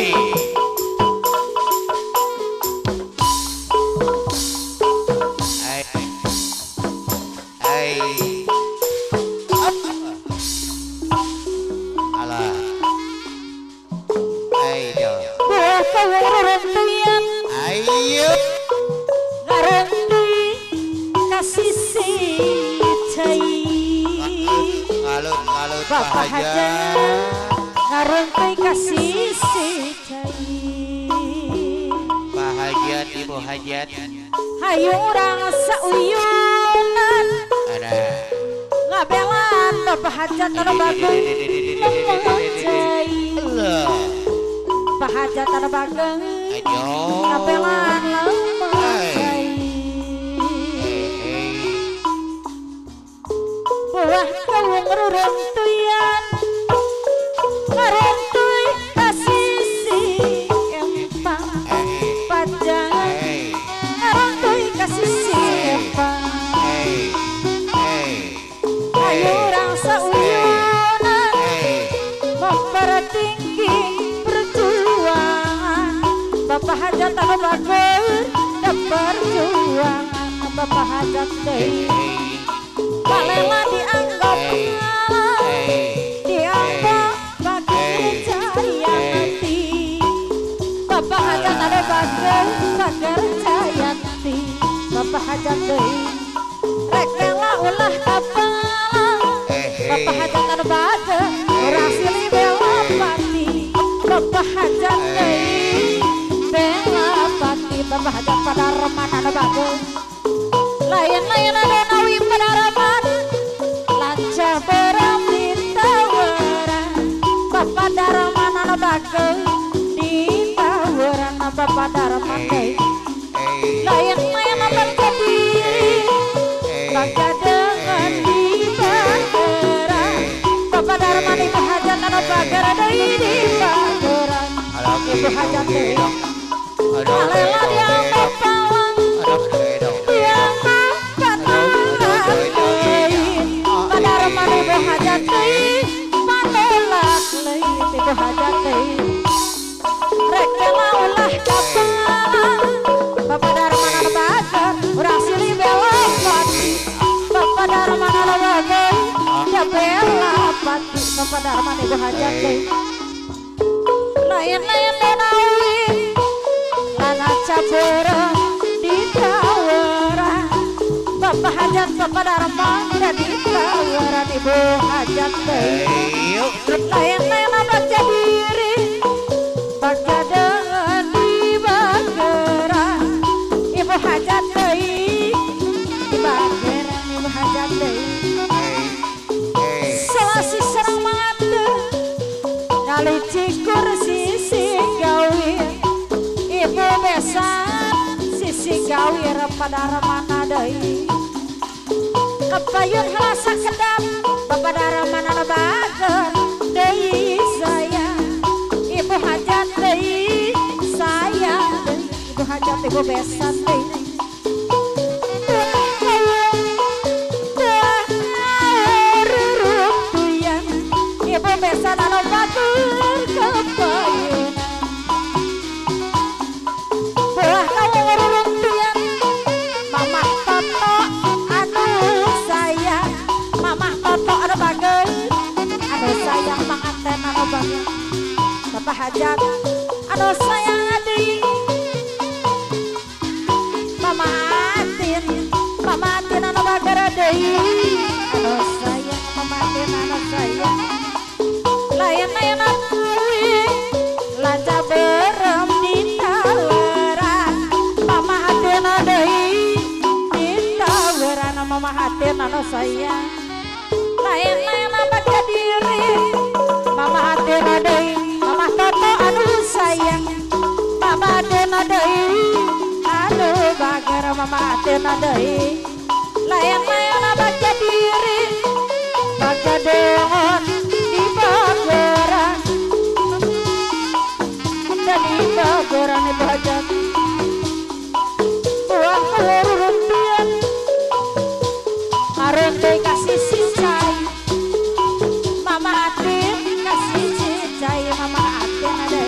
Woi. Hai. Hai. Alah. Hai dia. Buah kawuruntian Ayo. ngarundi kasih si cai. Ngalut Bapak Haja. Haja ngarunti kasih si cai. Bahagia Ibu Hajat. Hayu orang sauyunan Ada. ngabelan Bapak Hajat tanah bageng memojai. Bapak Hajat tanah bageng Ayo. ngabelan memojai. Buah kawung ruruntuyan ngaruntuy kasih si empang panjang ngaruntuy kasih si empang. Ayo orang sauyunan mempertinggi perjuangan Bapak Hajat tanah bageng dan perjuangan Bapak Hajat deh. Kalela dianggap pengalah, dianggap bagi jaya nanti. Bapak Hajat ada bager jayanti. Bapak Hajat deh, rekela ulah kepala. Bapak Hajat ada bager, orang silih bela pati. Bapak Hajat deh, bela pati. Bapak Hajat pada remana ada bager. Layan-layan ada nawi pada raman lanca berambil tawaran Bapak daraman ada bagel di tawaran Bapak daraman deh. Layan-layan ada kediri baga dengan di bageran Bapak daraman Ibu Hajat ada bager ada di bageran Ibu Hajat deh. Kalela dianggap pawang Ibu Hajat teh manolak leut Ibu Hajat teh rekela ulah kepala Bapak Darman bager urang silih bela pati Bapak Darman bager ya bela pati Bapak Darman Ibu Hajat teh layan-layan denawi lana cabureng di tawaran Bapak Hajat Bapak Darman jadi tawaran Ibu Hajat teh. Layan-layan baca diri baca dengan di bageran Ibu Hajat teh. Di bageran Ibu Hajat teh. Selasi serang mata ngali cikur sisi gawir Ibu besan sisi gawir pada remana deui. Kepayun halasa kedap Bapak Daraman ada bager deui saya Ibu Hajat deui saya Ibu Hajat Ibu besan deui. Ibu besan anu batur kepayun buah kawung ruruntuyan Mamah Toto anu sayang Mamah Toto ada bager anu sayang Mang Anten anu bager Bapak Hajat anu sayang adik Mama Atin anu bager deui anu sayang Mama Atin anu sayang layan-layan aduh lanca berem di tawaran Mama Atin deui di tawaran Mama Atin anu sayang layan-layan baca diri Mama Atin deui Mama Toto anu sayang Mama Atin deui anu bager Mama Atin deui layan-layan baca diri baca dengan di bageran dan di bageran Ibu Hajat buah ruruntian ngaruntuy kasih si cai Mama Atin kasih si cai Mama Atin ada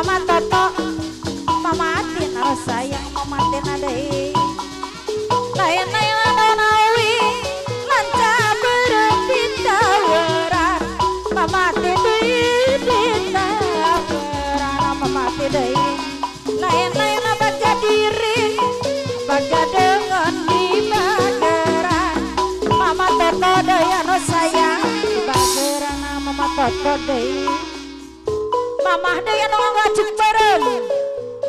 Mama Toto Mama Atin harus sayang Mama Atin adai layan nawi lanca berhenti tawaran Mama Atin di tawaran Mama Atin dai layan baca diri baca dengan di bageran Mama Toto daya no sayang di bageran Mama Toto dai Mama daya no ngajak bareng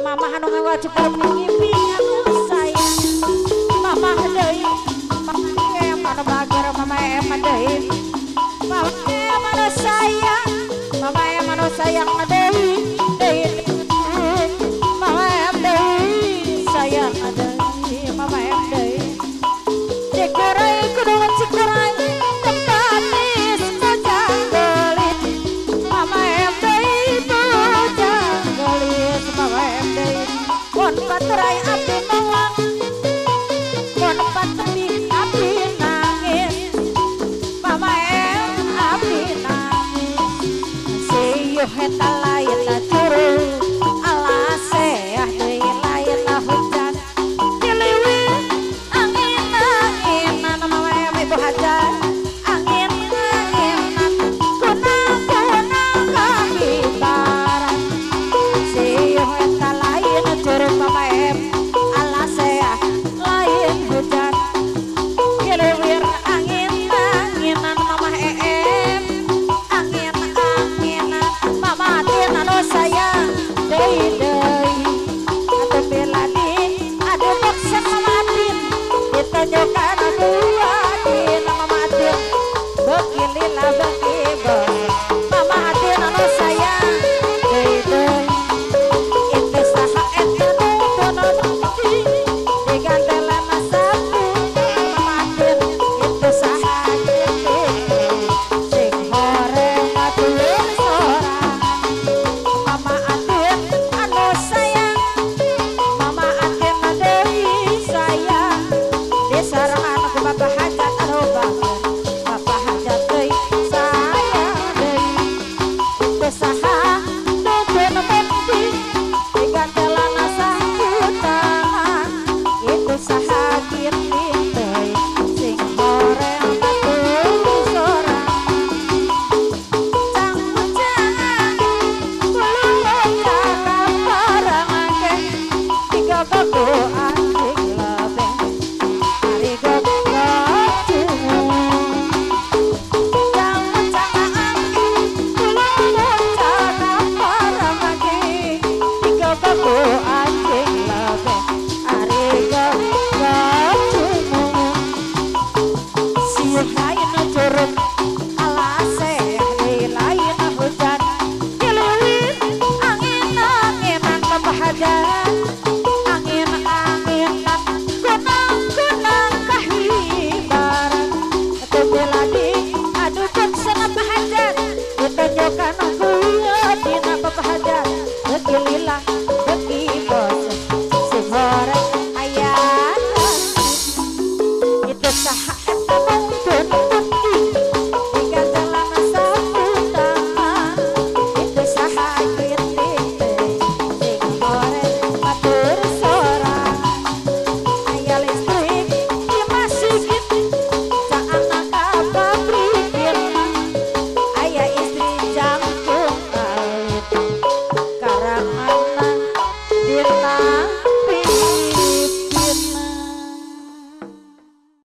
Mama anu ngajak bareng ngipingan sayang Mama daya Mama yang mana bageran Mama yang daya Mama yang mana sayang Mama yang mana sayang daya Mama yang daya sayang daya Mama yang daya cikurai kudu cikurai tekanis kocang gelit Mama yang daya kocang gelit Mama yang daya kon paturai api mawang kon patemi api nangis Mama yang api nangis seyuh eta lain na curu ala seah deui lain na hujan diliwit angin-anginan Mama yang ibu hajar angin-anginan kunang-kunang kaki barat seyuh eta lain na curu Mama yang ala seah lain hujan diliwit angin-anginan Mama em angin-anginan Mama Atin anu sayang deui atuh belani adu boksan Mama Atin ditunjukkan adu adin Mama Atin beuki lila